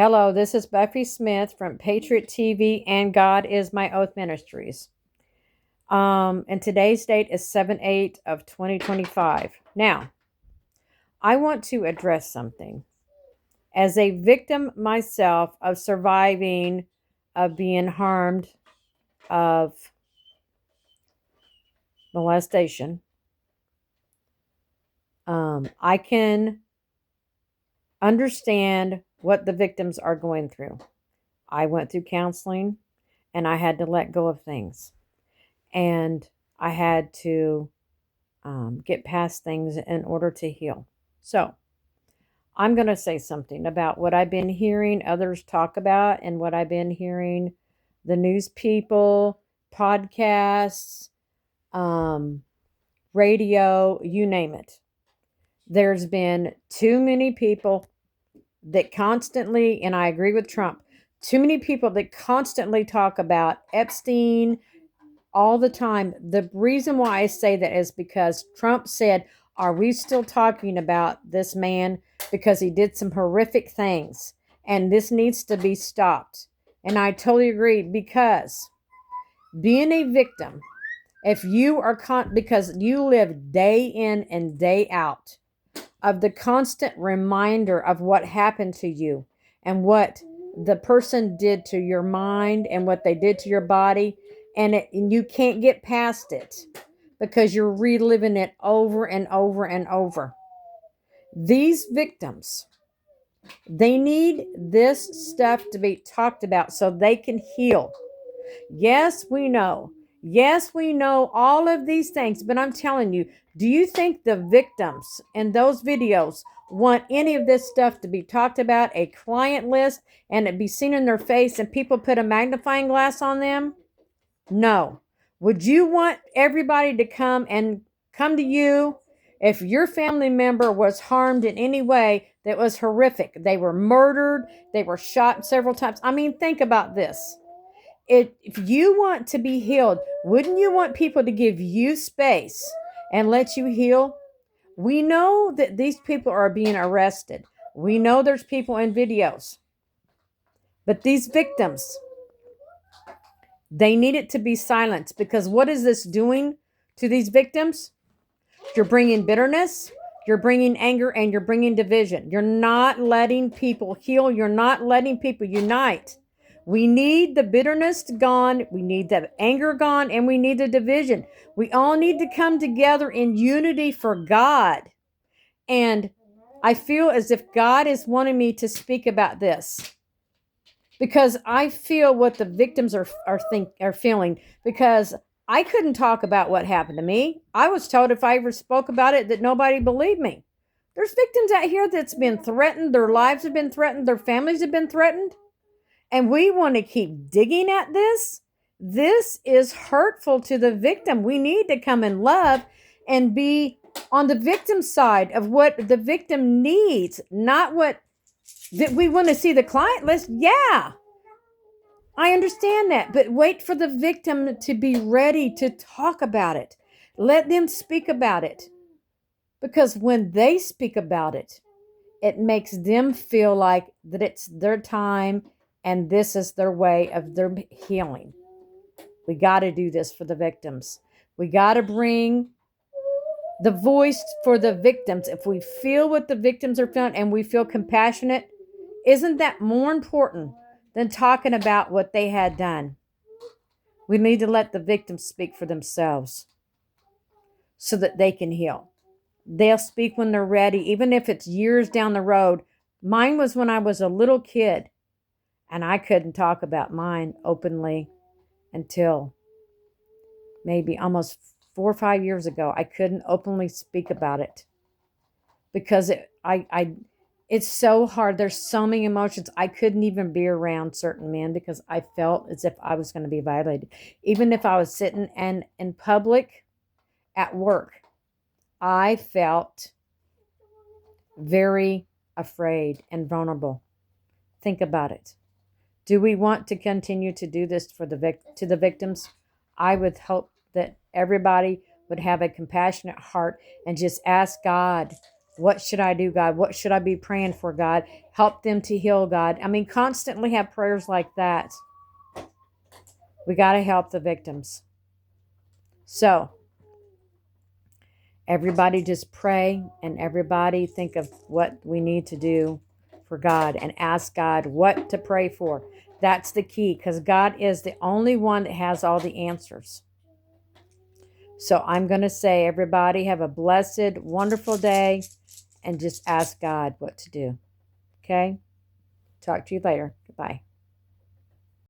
Hello, this is Buffy Smith from Patriot TV and God is My Oath Ministries. And today's date is 7/8 of 2025. Now, I want to address something. As a victim myself of surviving, of being harmed, of molestation, I can understand what the victims are going through. I went through counseling and I had to let go of things. And I had to get past things in order to heal. So, I'm going to say something about what I've been hearing others talk about and what I've been hearing the news people, podcasts, radio, you name it. There's been too many people that constantly, and I agree with Trump, too many people that constantly talk about Epstein all the time. The reason why I say that is because Trump said, are we still talking about this man because he did some horrific things and this needs to be stopped? And I totally agree, because being a victim, if you are because you live day in and day out of the constant reminder of what happened to you and what the person did to your mind and what they did to your body, and you can't get past it because you're reliving it over and over and over. These victims, they need this stuff to be talked about so they can heal. Yes, we know. Yes, we know all of these things, but I'm telling you, do you think the victims in those videos want any of this stuff to be talked about, a client list, and it be seen in their face and people put a magnifying glass on them? No. Would you want everybody to come to you if your family member was harmed in any way that was horrific? They were murdered, they were shot several times. I mean, think about this. If you want to be healed, wouldn't you want people to give you space and let you heal? We know that these people are being arrested. We know there's people in videos. But these victims, they need it to be silenced, because what is this doing to these victims? You're bringing bitterness, you're bringing anger, and you're bringing division. You're not letting people heal. You're not letting people unite. We need the bitterness gone. We need the anger gone, and we need the division. We all need to come together in unity for God. And I feel as if God is wanting me to speak about this, because I feel what the victims are feeling, because I couldn't talk about what happened to me. I was told if I ever spoke about it that nobody believed me. There's victims out here that's been threatened, their lives have been threatened, their families have been threatened, and we want to keep digging at this. This is hurtful to the victim. We need to come in love and be on the victim side of what the victim needs, not what that we want to see the client list. Yeah, I understand that, but wait for the victim to be ready to talk about it. Let them speak about it, because when they speak about it, it makes them feel like that it's their time and this is their way of their healing. We got to do this for the victims. We got to bring the voice for the victims. If we feel what the victims are feeling and we feel compassionate, isn't that more important than talking about what they had done? We need to let the victims speak for themselves so that they can heal. They'll speak when they're ready, even if it's years down the road. Mine was when I was a little kid, and I couldn't talk about mine openly until maybe almost 4 or 5 years ago. I couldn't openly speak about it because it's so hard. There's so many emotions. I couldn't even be around certain men because I felt as if I was going to be violated. Even if I was sitting and in public at work, I felt very afraid and vulnerable. Think about it. Do we want to continue to do this to the victims? I would hope that everybody would have a compassionate heart and just ask God What should I do, God? What should I be praying for, God? Help them to heal, God. I mean, constantly have prayers like that. We got to help the victims. So, everybody just pray, and everybody think of what we need to do for God and ask God what to pray for. That's the key, because God is the only one that has all the answers. So I'm going to say, everybody have a blessed, wonderful day, and just ask God what to do. Okay? Talk to you later. Goodbye.